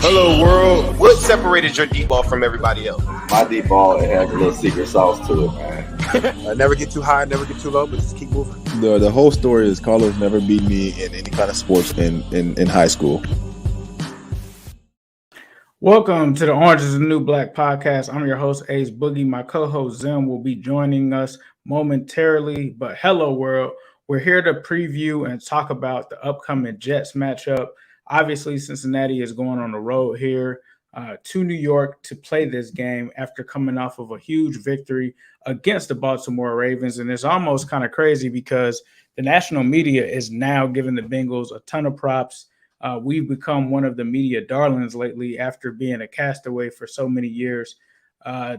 Hello, world. What separated your deep ball from everybody else? My deep ball, it has a little secret sauce to it, man. Never get too high, never get too low, but just keep moving. The whole story is Carlos never beat me in any kind of sports in high school. Welcome to the Orange is the New Black podcast. I'm your host, Ace Boogie. My co-host, Zim, will be joining us momentarily. But hello, world. We're here to preview and talk about the upcoming Jets matchup. Obviously, Cincinnati is going on the road here to New York to play this game after coming off of a huge victory against the Baltimore Ravens. And it's almost kind of crazy because the national media is now giving the Bengals a ton of props. We've become one of the media darlings lately after being a castaway for so many years.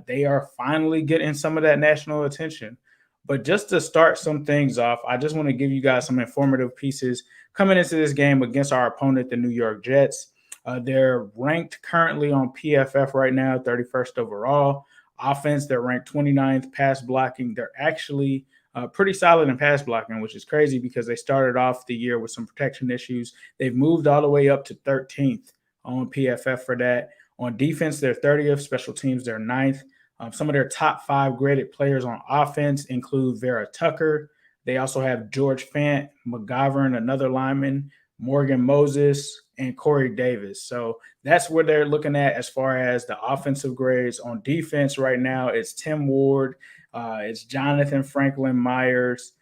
They are finally getting some of that national attention. But just to start some things off, I just want to give you guys some informative pieces coming into this game against our opponent, the New York Jets. They're ranked currently on PFF right now, 31st overall. Offense, they're ranked 29th. Pass blocking, they're actually pretty solid in pass blocking, which is crazy because they started off the year with some protection issues. They've moved all the way up to 13th on PFF for that. On defense, they're 30th. Special teams, they're 9th. Some of their top 5 graded players on offense include Vera Tucker. They also have George Fant, McGovern, another lineman, Morgan Moses, and Corey Davis. So that's where they're looking at as far as the offensive grades. On defense right now, it's Tim Ward. It's Jonathan Franklin Myers.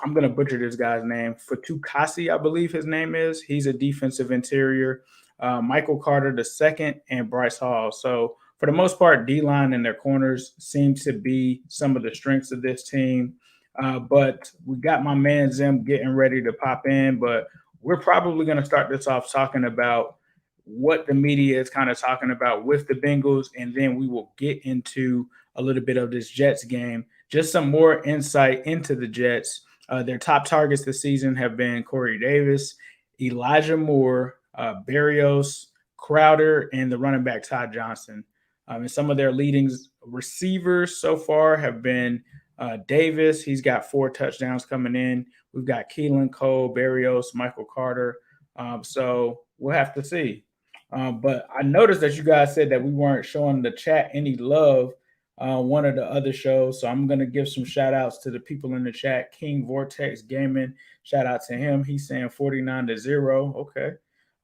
I'm going to butcher this guy's name. Fatukasi, I believe his name is. He's a defensive interior. Michael Carter II and Bryce Hall. So for the most part, D-line and their corners seem to be some of the strengths of this team. But we got my man Zim getting ready to pop in. But we're probably going to start this off talking about what the media is kind of talking about with the Bengals, and then we will get into a little bit of this Jets game. Just some more insight into the Jets. Their top targets this season have been Corey Davis, Elijah Moore, Berrios, Crowder, and the running back Todd Johnson. And some of their leading receivers so far have been Davis. He's got 4 touchdowns coming in. We've got Keelan Cole, Berrios, Michael Carter. So we'll have to see. But I noticed that you guys said that we weren't showing the chat any love one of the other shows. So I'm going to give some shout outs to the people in the chat. King Vortex Gaming, shout out to him. He's saying 49-0. Okay.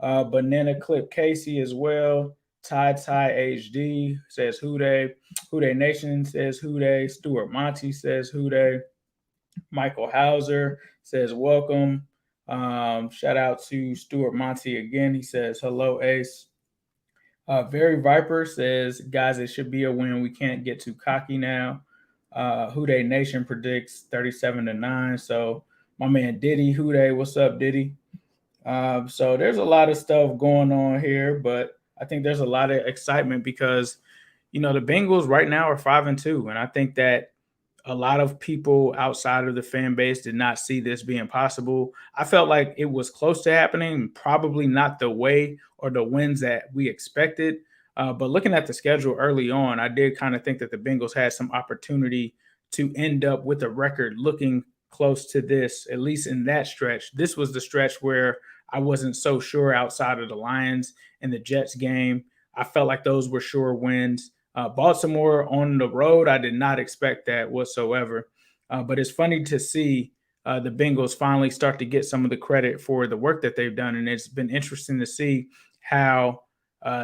Banana Clip Casey as well. Ty HD says Houday. Houday Nation says Houday. Stuart Monty says Houday. Michael Hauser says welcome. Shout out to Stuart Monty again. He says hello, Ace. Very Viper says, guys, it should be a win. We can't get too cocky now. Houday Nation predicts 37-9. So my man Diddy, Houday, what's up, Diddy? So there's a lot of stuff going on here, but I think there's a lot of excitement because, the Bengals right now are 5-2. And I think that a lot of people outside of the fan base did not see this being possible. I felt like it was close to happening, probably not the way or the wins that we expected. But looking at the schedule early on, I did kind of think that the Bengals had some opportunity to end up with a record looking close to this, at least in that stretch. This was the stretch where I wasn't so sure outside of the Lions and the Jets game. I felt like those were sure wins. Baltimore on the road, I did not expect that whatsoever. But it's funny to see the Bengals finally start to get some of the credit for the work that they've done. And it's been interesting to see how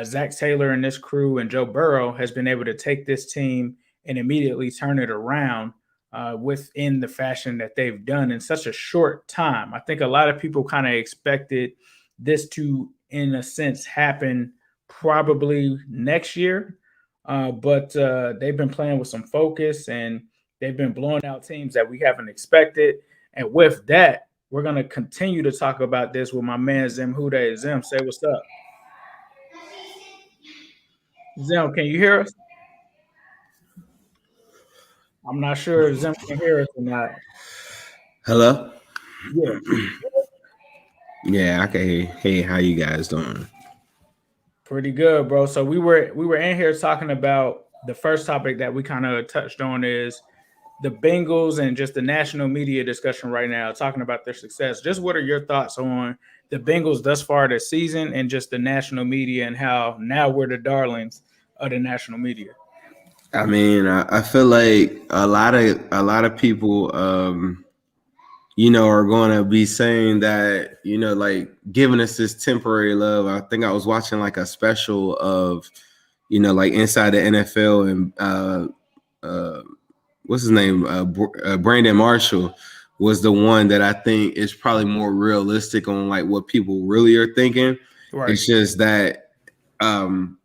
Zach Taylor and this crew and Joe Burrow has been able to take this team and immediately turn it around within the fashion that they've done in such a short time. I think a lot of people kind of expected this to, in a sense, happen probably next year. But they've been playing with some focus and they've been blowing out teams that we haven't expected. And with that, we're going to continue to talk about this with my man, Zim Houday. Zim, say what's up. Zim, can you hear us? I'm not sure if Zim can hear us or not. Hello? Yeah. Yeah, I can hear. Hey, how you guys doing? Pretty good, bro. So we were in here talking about the first topic that we kind of touched on is the Bengals and just the national media discussion right now, talking about their success. Just what are your thoughts on the Bengals thus far this season and just the national media and how now we're the darlings of the national media? I mean, I feel like a lot of people, are going to be saying that, like giving us this temporary love. I think I was watching like a special of, like inside the NFL and what's his name, Brandon Marshall was the one that I think is probably more realistic on like what people really are thinking. Right. It's just that on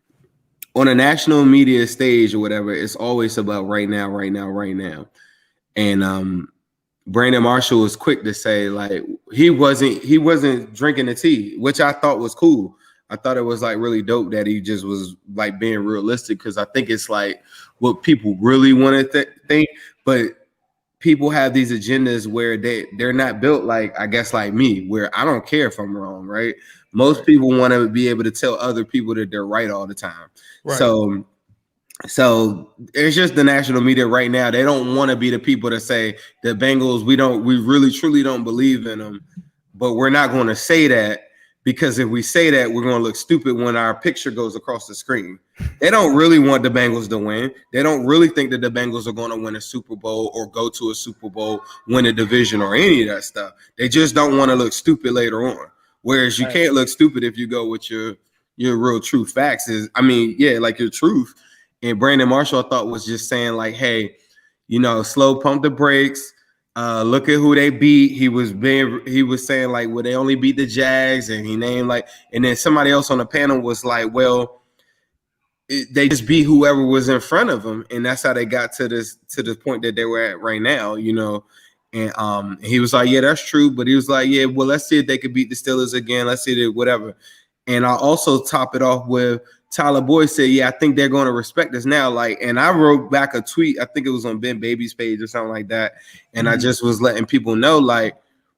a national media stage or whatever, it's always about right now, right now, right now. And Brandon Marshall was quick to say like he wasn't drinking the tea, which I thought was cool. I thought it was like really dope that he just was like being realistic, because I think it's like what people really want to think, but people have these agendas where they're not built like, I guess, like me, where I don't care if I'm wrong, right? Most people want to be able to tell other people that they're right all the time. Right. So it's just the national media right now. They don't want to be the people to say the Bengals, we really truly don't believe in them, but we're not going to say that, because if we say that, we're going to look stupid when our picture goes across the screen. They don't really want the Bengals to win. They don't really think that the Bengals are going to win a Super Bowl or go to a Super Bowl, win a division or any of that stuff. They just don't want to look stupid later on. Whereas you can't look stupid if you go with your real true facts. Like your truth. And Brandon Marshall, I thought, was just saying like, hey, slow pump the brakes. Look at who they beat. He was saying like, well, they only beat the Jags, and he named like, and then somebody else on the panel was like, well, they just beat whoever was in front of them, and that's how they got to the point that they were at right now, And he was like, yeah, that's true, but he was like, yeah, well, let's see if they could beat the Steelers again. Let's see whatever. And I'll also top it off with Tyler Boyd said, yeah, I think they're going to respect us now. Like, and I wrote back a tweet, I think it was on Ben Baby's page or something like that. And I just was letting people know, like,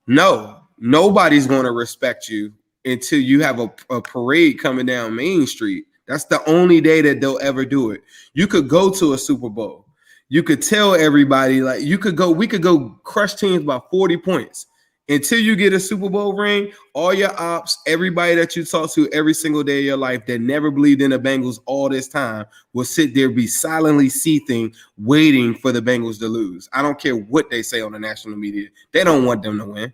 no, nobody's going to respect you until you have a parade coming down Main Street. That's the only day that they'll ever do it. You could go to a Super Bowl. You could tell everybody, like, we could go crush teams by 40 points. Until you get a Super Bowl ring, all your ops, everybody that you talk to every single day of your life that never believed in the Bengals all this time will sit there, be silently seething, waiting for the Bengals to lose. I don't care what they say on the national media. They don't want them to win.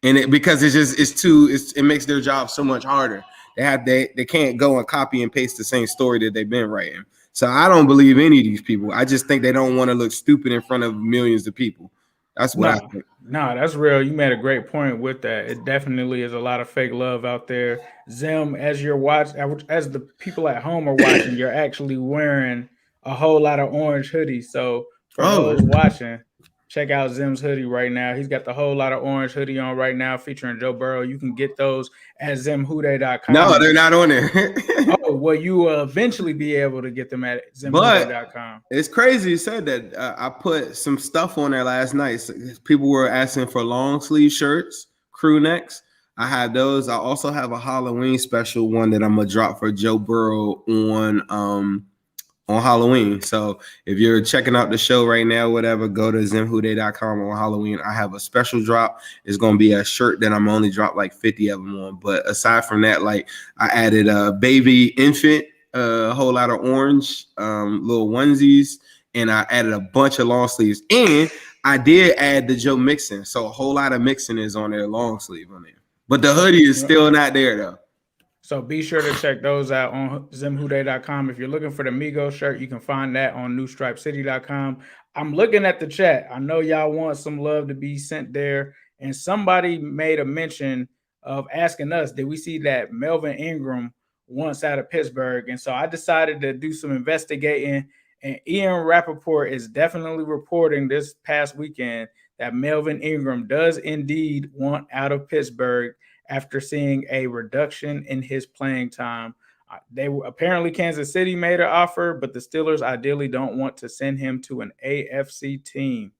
And because it makes their job so much harder. They can't go and copy and paste the same story that they've been writing. So I don't believe any of these people. I just think they don't want to look stupid in front of millions of people. That's what I think. No, that's real. You made a great point with that. It definitely is a lot of fake love out there. Zim, as the people at home are watching, you're actually wearing a whole lot of orange hoodies. So for those watching, check out Zim's hoodie right now. He's got the whole lot of orange hoodie on right now featuring Joe Burrow. You can get those at zimhude.com. No, they're not on there. Oh, well, you will eventually be able to get them at zimhude.com. It's crazy you said that. I put some stuff on there last night. So people were asking for long sleeve shirts, crew necks. I have those. I also have a Halloween special one that I'm going to drop for Joe Burrow on Halloween. So if you're checking out the show right now, whatever, go to zimhude.com on Halloween. I have a special drop. It's going to be a shirt that I'm only dropped like 50 of them on. But aside from that, like I added a baby infant, a whole lot of orange, little onesies, and I added a bunch of long sleeves. And I did add the Joe Mixon. So a whole lot of Mixon is on there, long sleeve on there. But the hoodie is still not there though. So be sure to check those out on zimhude.com. If you're looking for the Migos shirt, you can find that on newstripecity.com. I'm looking at the chat. I know y'all want some love to be sent there. And somebody made a mention of asking us, did we see that Melvin Ingram once out of Pittsburgh? And so I decided to do some investigating. And Ian Rappaport is definitely reporting this past weekend that Melvin Ingram does indeed want out of Pittsburgh after seeing a reduction in his playing time. Apparently Kansas City made an offer, but the Steelers ideally don't want to send him to an AFC team.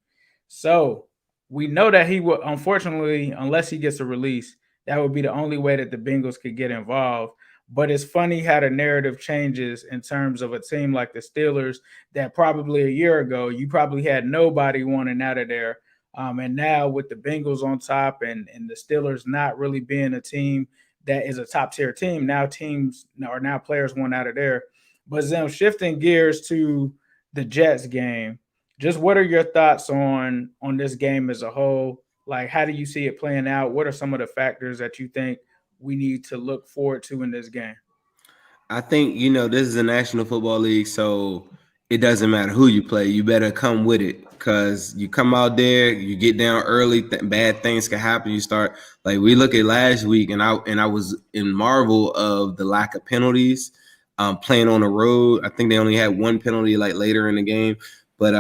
So we know that he will, unfortunately, unless he gets a release, that would be the only way that the Bengals could get involved. But it's funny how the narrative changes in terms of a team like the Steelers that probably a year ago, you probably had nobody wanting out of there And now with the Bengals on top and the Steelers not really being a team that is a top tier team, now players want out of there. But Zim, shifting gears to the Jets game, just what are your thoughts on this game as a whole? Like, how do you see it playing out? What are some of the factors that you think we need to look forward to in this game? I think, this is a National Football League, so it doesn't matter who you play. You better come with it, because you come out there, you get down early, bad things can happen. You start, like we look at last week, and I was in marvel of the lack of penalties playing on the road. I think they only had one penalty like later in the game, but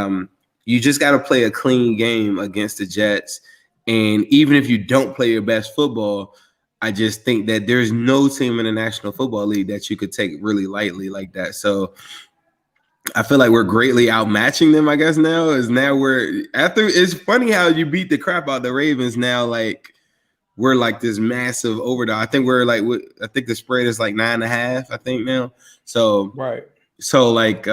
you just got to play a clean game against the Jets. And even if you don't play your best football, I just think that there's no team in the National Football League that you could take really lightly like that. So I feel like we're greatly outmatching them, I guess, now. It's funny how you beat the crap out of the Ravens now. Like, we're like this massive overdog. I think I think the spread is like 9.5, I think now. So, right. So like,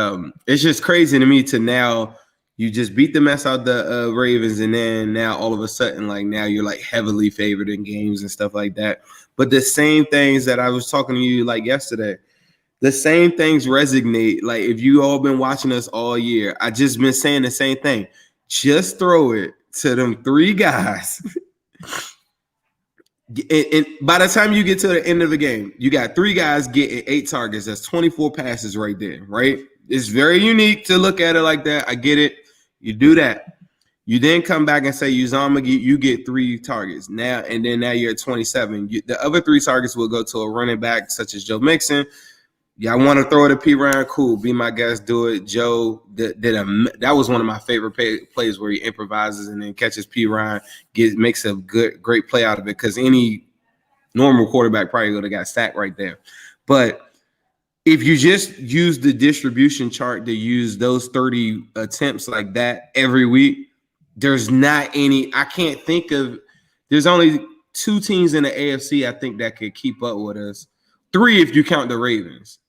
it's just crazy to me to now you just beat the mess out the Ravens, and then now all of a sudden, like, now you're like heavily favored in games and stuff like that. But the same things that I was talking to you like yesterday, the same things resonate. Like, if you all been watching us all year, I just been saying the same thing. Just throw it to them three guys. And by the time you get to the end of the game, you got three guys getting 8 targets. That's 24 passes right there, right? It's very unique to look at it like that. I get it. You do that. You then come back and say, Uzomah, you get 3 targets now, and then now you're at 27. The other 3 targets will go to a running back such as Joe Mixon. Y'all want to throw it at P. Ryan? Cool. Be my guest. Do it. Joe that was one of my favorite plays where he improvises and then catches P. Ryan, makes a great play out of it, because any normal quarterback probably would have got sacked right there. But if you just use the distribution chart to use those 30 attempts like that every week, there's not any – I can't think of – there's only 2 teams in the AFC I think that could keep up with us. 3 if you count the Ravens.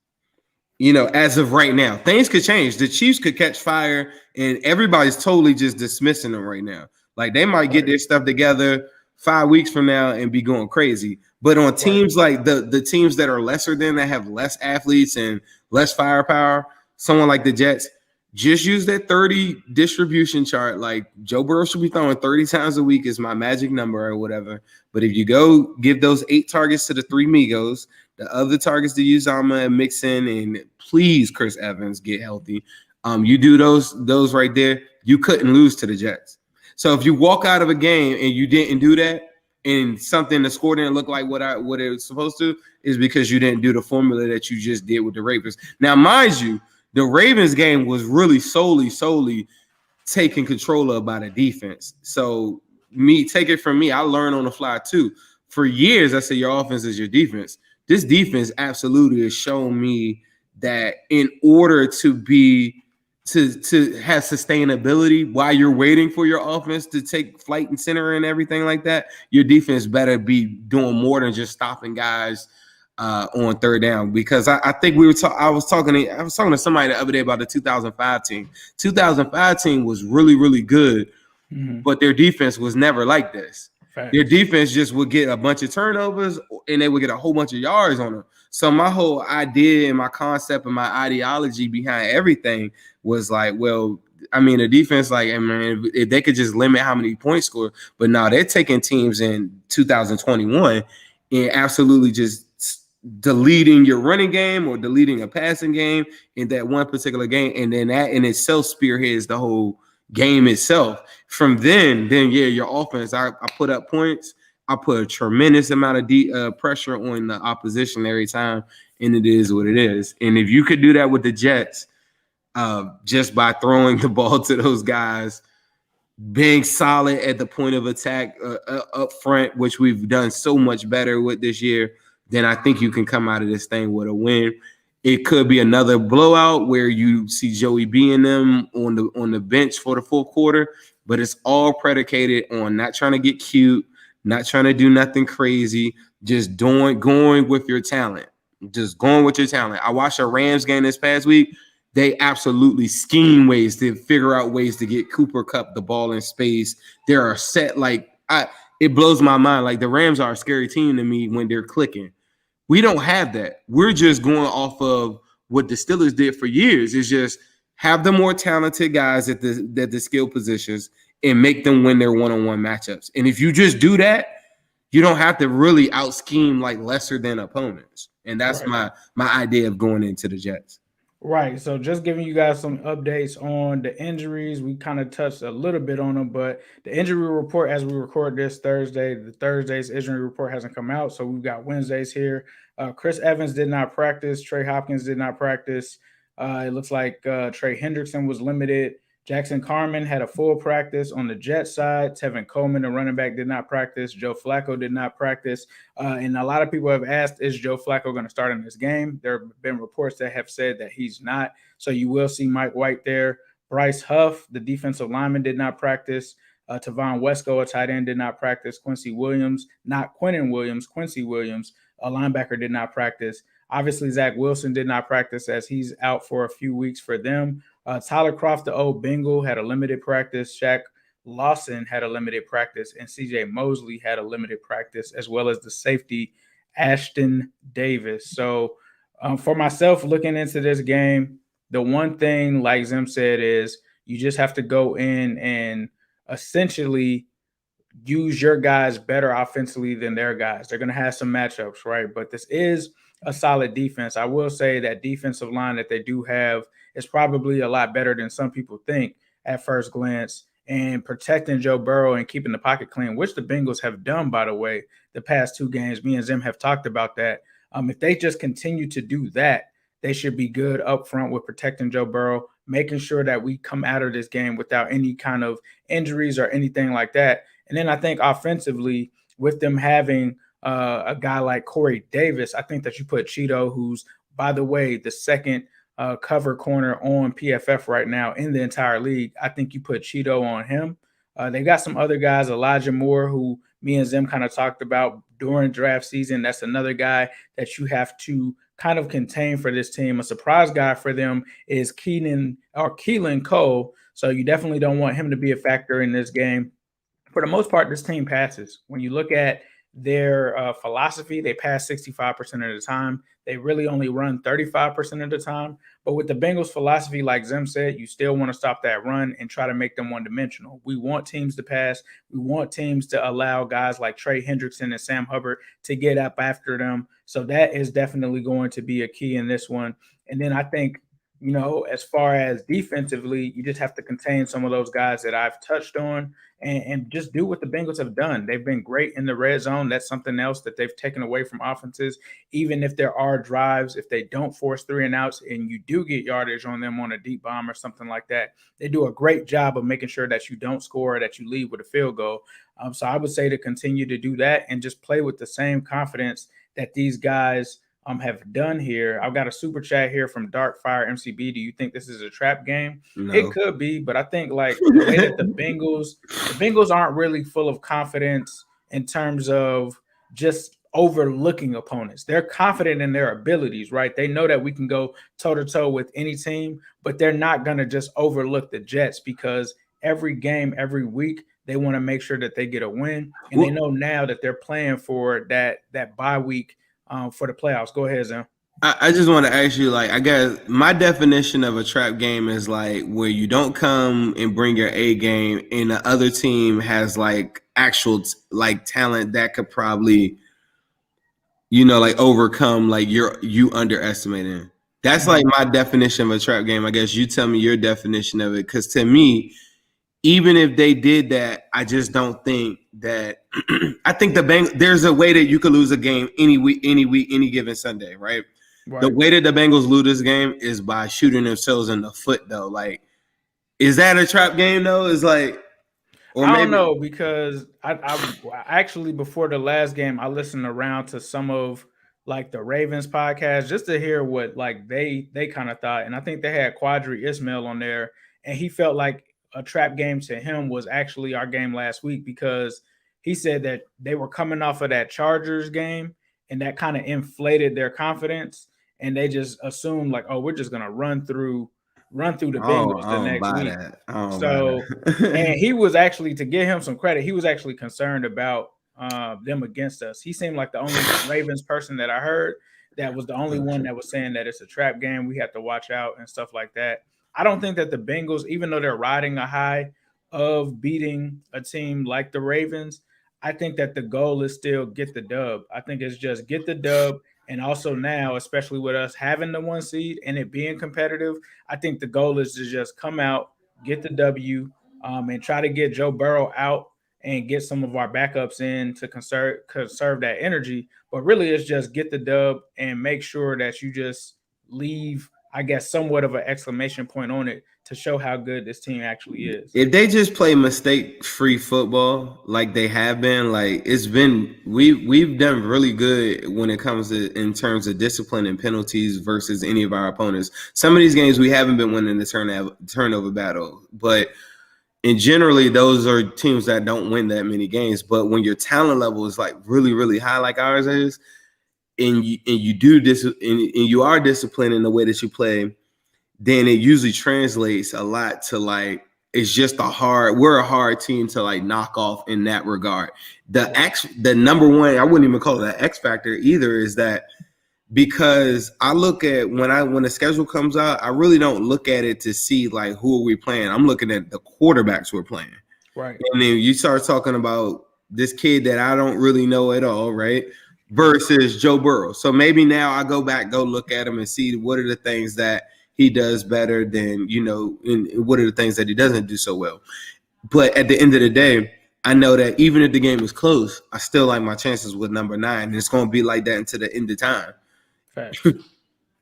As of right now, things could change. The Chiefs could catch fire, and everybody's totally just dismissing them right now. Like, they might get their stuff together 5 weeks from now and be going crazy. But on teams like the teams that are lesser than, that have less athletes and less firepower, someone like the Jets, just use that 30 distribution chart. Like, Joe Burrow should be throwing 30 times a week is my magic number or whatever. But if you go give those 8 targets to the 3 Migos, the other targets to Uzomah and Mixon, and please Chris Evans get healthy. You do those right there, you couldn't lose to the Jets. So if you walk out of a game and you didn't do that, and the score didn't look like what it was supposed to, is because you didn't do the formula that you just did with the Ravens. Now, mind you, the Ravens game was really solely taken control of by the defense. So take it from me, I learned on the fly too. For years, I said your offense is your defense. This defense absolutely has shown me that in order to have sustainability while you're waiting for your offense to take flight and center and everything like that, your defense better be doing more than just stopping guys on third down. Because I think I was talking to somebody the other day about the 2005 team. 2005 team was really, really good, but their defense was never like this. Fact. Their defense just would get a bunch of turnovers, and they would get a whole bunch of yards on them. So my whole idea and my concept and my ideology behind everything was like, well, I mean, the defense, like, I mean, if they could just limit how many points scored, but now they're taking teams in 2021 and absolutely just deleting your running game or deleting a passing game in that one particular game, and then that in itself spearheads the whole game itself. From then yeah, your offense, I put up points. I put a tremendous amount of pressure on the opposition every time, and it is what it is. And if you could do that with the Jets, just by throwing the ball to those guys, being solid at the point of attack up front, which we've done so much better with this year, then I think you can come out of this thing with a win. It could be another blowout where you see Joey B and them on the bench for the full quarter, but it's all predicated on not trying to get cute, not trying to do nothing crazy, just going with your talent. Just going with your talent. I watched a Rams game this past week. they absolutely scheme ways to figure out ways to get Cooper Kupp the ball in space. There are it blows my mind. Like the Rams are a scary team to me when they're clicking. We don't have that. We're just going off of what the Steelers did for years. Is just have the more talented guys at the skill positions and make them win their one-on-one matchups. And if you just do that, you don't have to really out scheme like lesser than opponents. And that's my idea of going into the Jets. Right. So just giving you guys some updates on the injuries. We kind of touched a little bit on them, but the injury report as we record this Thursday, the Thursday's injury report hasn't come out. So we've got Wednesdays here. Chris Evans did not practice. Trey Hopkins did not practice. It looks like Trey Hendrickson was limited. Jackson Carman had a full practice on the Jets side. Tevin Coleman, the running back, did not practice. Joe Flacco did not practice. And a lot of people have asked, is Joe Flacco going to start in this game? There have been reports that have said that he's not. So you will see Mike White there. Bryce Huff, the defensive lineman, did not practice. Tavon Wesco, a tight end, did not practice. Quincy Williams, not Quentin Williams, Quincy Williams, a linebacker, did not practice. Obviously, Zach Wilson did not practice as he's out for a few weeks for them. Tyler Kroft, the old Bengal, had a limited practice. Shaq Lawson had a limited practice, and C.J. Mosley had a limited practice, as well as the safety Ashton Davis. So for myself, looking into this game, the one thing, like Zim said, is you just have to go in and essentially use your guys better offensively than their guys. They're going to have some matchups, right? But this is a solid defense. I will say that defensive line that they do have is probably a lot better than some people think at first glance. And protecting Joe Burrow and keeping the pocket clean, which the Bengals have done, by the way, the past two games. Me and Zim have talked about that. If they just continue to do that, they should be good up front with protecting Joe Burrow, making sure that we come out of this game without any kind of injuries or anything like that. And then I think offensively, with them having a guy like Corey Davis, I think that you put Cheeto, who's, by the way, the second cover corner on PFF right now in the entire league. I think you put Cheeto on him. They got some other guys, Elijah Moore, who me and Zim kind of talked about during draft season. That's another guy that you have to kind of contain for this team. A surprise guy for them is Keelan Cole. So you definitely don't want him to be a factor in this game. For the most part, this team passes. When you look at their philosophy, they pass 65% of the time. They really only run 35% of the time. But with the Bengals' philosophy, like Zim said, you still want to stop that run and try to make them one-dimensional. We want teams to pass. We want teams to allow guys like Trey Hendrickson and Sam Hubbard to get up after them. So that is definitely going to be a key in this one. And then I think, as far as defensively, you just have to contain some of those guys that I've touched on and just do what the Bengals have done. They've been great in the red zone. That's something else that they've taken away from offenses. Even if there are drives, if they don't force 3 and outs and you do get yardage on them on a deep bomb or something like that, they do a great job of making sure that you don't score or that you leave with a field goal. So I would say to continue to do that and just play with the same confidence that these guys have done here. I've got a super chat here from Darkfire MCB. Do you think this is a trap game? No. It could be, but I think like the way that the Bengals aren't really full of confidence in terms of just overlooking opponents. They're confident in their abilities, right? They know that we can go toe-to-toe with any team, but they're not going to just overlook the Jets because every game, every week, they want to make sure that they get a win. And they know now that they're playing for that bye week for the playoffs. Go ahead, Zim. I just want to ask you, like, I guess my definition of a trap game is like where you don't come and bring your A game and the other team has like actual like talent that could probably, like overcome like you underestimating. That's like my definition of a trap game. I guess you tell me your definition of it. Because to me, even if they did that, I just don't think that I think there's a way that you could lose a game any week, any given Sunday, right? The way that the Bengals lose this game is by shooting themselves in the foot, though. Like, is that a trap game, though? Is like, or I don't know, because I actually before the last game, I listened around to some of like the Ravens podcast just to hear what like they kind of thought, and I think they had Quadri Ismail on there, and he felt like a trap game to him was actually our game last week because he said that they were coming off of that Chargers game and that kind of inflated their confidence and they just assumed like, oh, we're just going to run through run through the I don't, Bengals I the don't next buy week. that. I don't buy So, and that. he was actually, to give him some credit, he was actually concerned about them against us. He seemed like the only Ravens person that I heard that was the only one that was saying that it's a trap game. We have to watch out and stuff like that. I don't think that the Bengals, even though they're riding a high of beating a team like the Ravens, I think that the goal is still get the dub. I think it's just get the dub. And also now, especially with us having the 1 seed and it being competitive, I think the goal is to just come out, get the W, and try to get Joe Burrow out and get some of our backups in to conserve that energy. But really, it's just get the dub and make sure that you just leave, I guess, somewhat of an exclamation point on it to show how good this team actually is. If they just play mistake-free football like they have been, like it's been, we've done really good when it comes to in terms of discipline and penalties versus any of our opponents. Some of these games we haven't been winning the turnover battle, but generally those are teams that don't win that many games. But when your talent level is like really, really high, like ours is, and you do this, and you are disciplined in the way that you play, then it usually translates a lot to like it's just we're a hard team to like knock off in that regard. The number one, I wouldn't even call it an X factor either, is that because I look at when the schedule comes out, I really don't look at it to see like who are we playing. I'm looking at the quarterbacks we're playing. Right. And then you start talking about this kid that I don't really know at all, right? Versus Joe Burrow. So maybe now I go look at him and see what are the things that he does better than, and what are the things that he doesn't do so well. But at the end of the day, I know that even if the game is close, I still like my chances with number 9. And it's going to be like that until the end of time. Facts.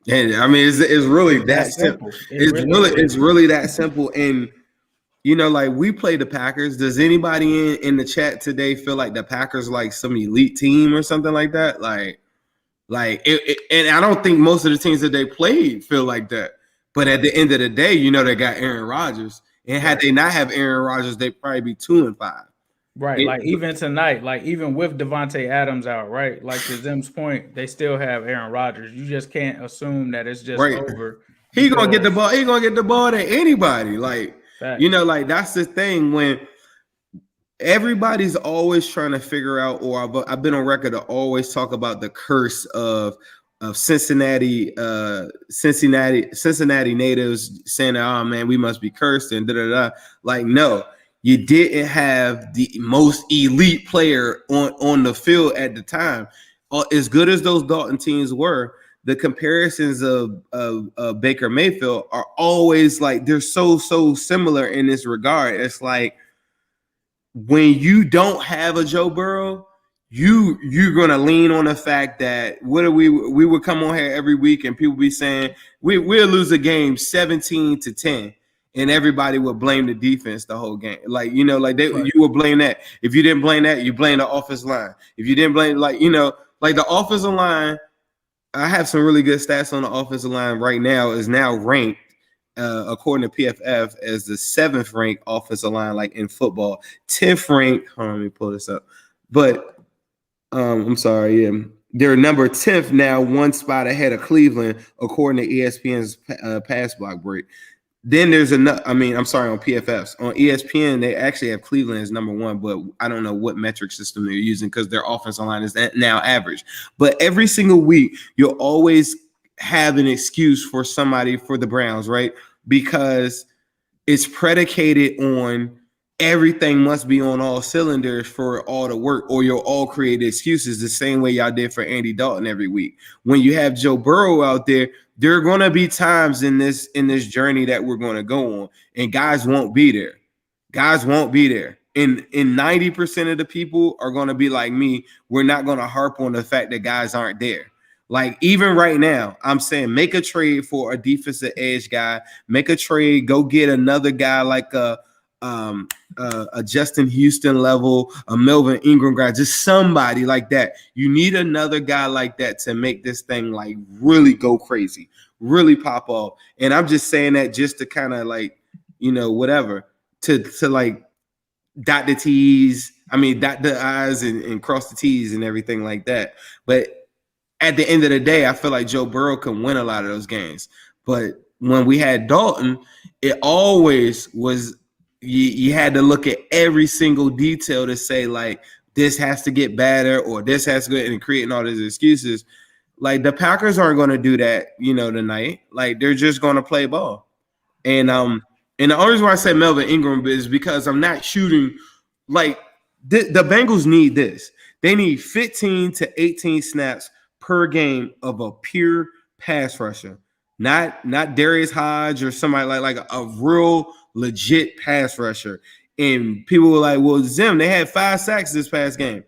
And I mean, it's really that simple. It's really that simple. And, like we play the Packers. Does anybody in the chat today feel like the Packers like some elite team or something like that? And I don't think most of the teams that they played feel like that. But at the end of the day, they got Aaron Rodgers. And had they not have Aaron Rodgers, they'd probably be 2-5. Right. Like even tonight, like even with Devontae Adams out, right? Like to Zim's point, they still have Aaron Rodgers. You just can't assume that it's just over. He's gonna get the ball. He's gonna get the ball to anybody. Like, facts. Like that's the thing when everybody's always trying to figure out, or I've been on record to always talk about the curse of Cincinnati natives saying, "Oh man, we must be cursed," and da da da. Like, no, you didn't have the most elite player on the field at the time. As good as those Dalton teams were, the comparisons of Baker Mayfield are always like they're so similar in this regard. It's like when you don't have a Joe Burrow, you're gonna lean on the fact that we would come on here every week and people be saying we'll lose a game 17-10, and everybody would blame the defense the whole game. Like you would blame that. If you didn't blame that, you blame the offensive line. If you didn't blame like the offensive line, I have some really good stats on the offensive line right now. Is now ranked according to PFF as the 7th ranked offensive line like in football, 10th ranked. Hold on, let me pull this up. But I'm sorry, yeah. They're number 10th now, one spot ahead of Cleveland, according to ESPN's pass block break. Then there's another, on PFF's. On ESPN, they actually have Cleveland as number 1, but I don't know what metric system they're using because their offensive line is now average. But every single week, you'll always have an excuse for somebody for the Browns, right? Because it's predicated on everything must be on all cylinders for all to work, or you'll all create excuses the same way y'all did for Andy Dalton every week. When you have Joe Burrow out there are going to be times in this journey that we're going to go on, and guys won't be there. And 90% of the people are going to be like me. We're not going to harp on the fact that guys aren't there. Like even right now, I'm saying make a trade for a defensive edge guy. Make a trade. Go get another guy like a Justin Houston level, a Melvin Ingram guy, just somebody like that. You need another guy like that to make this thing like really go crazy, really pop off. And I'm just saying that just to kind of like, whatever, to like dot the I's and cross the T's and everything like that. But at the end of the day, I feel like Joe Burrow can win a lot of those games. But when we had Dalton, it always was you had to look at every single detail to say like this has to get better or this has to get, and creating all these excuses. Like the Packers aren't going to do that, tonight. Like they're just going to play ball. And the only reason why I said Melvin Ingram is because I'm not shooting like the Bengals need this. They need 15 to 18 snaps per game of a pure pass rusher. Not Darius Hodge or somebody like a real legit pass rusher. And people were like, well, Zim, they had 5 sacks this past game.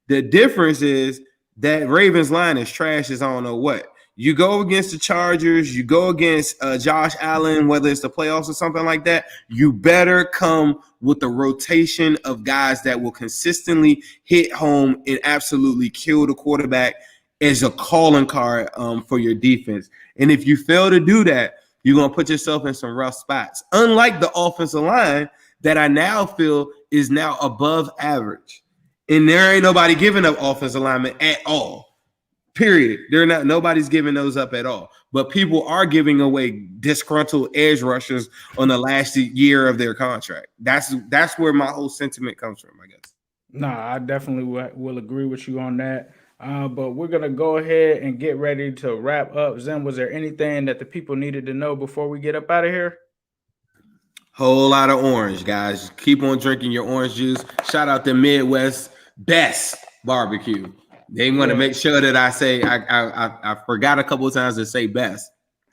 The difference is that Ravens line is trash as I don't know what. You go against the Chargers, you go against Josh Allen, whether it's the playoffs or something like that, you better come with a rotation of guys that will consistently hit home and absolutely kill the quarterback as a calling card for your defense. And if you fail to do that, you're going to put yourself in some rough spots. Unlike the offensive line that I now feel is now above average. And there ain't nobody giving up offensive linemen at all. Period. Nobody's giving those up at all. But people are giving away disgruntled edge rushers on the last year of their contract. That's where my whole sentiment comes from, I guess. Nah, I definitely will agree with you on that. But we're going to go ahead and get ready to wrap up. Zim, was there anything that the people needed to know before we get up out of here? Whole lot of orange, guys. Keep on drinking your orange juice. Shout out to Midwest Best Barbecue. They want to make sure that I say I forgot a couple of times to say best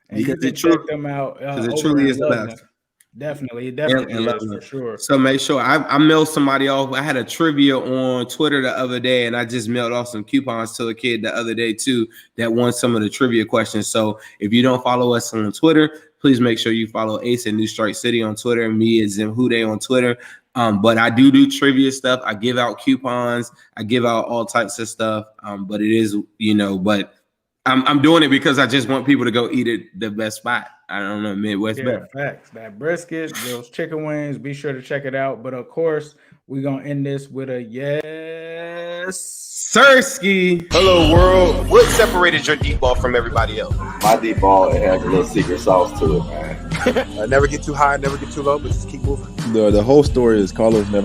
because it truly is the best. Definitely is for sure. So make sure I mailed somebody off. I had a trivia on Twitter the other day, and I just mailed off some coupons to a kid the other day too that won some of the trivia questions. So if you don't follow us on Twitter, please make sure you follow Ace and New Strike City on Twitter and me and Zim Hude on Twitter. But I do trivia stuff. I give out coupons. I give out all types of stuff. But it is, but I'm doing it because I just want people to go eat at the best spot. I don't know, Midwest Best. Facts. That brisket, those chicken wings, be sure to check it out. But of course, we're going to end this with a yes, Sirski. Hello, world. What separated your deep ball from everybody else? My deep ball, it has a little secret sauce to it, man. Never get too high, never get too low, but just keep moving. The whole story is Carlos never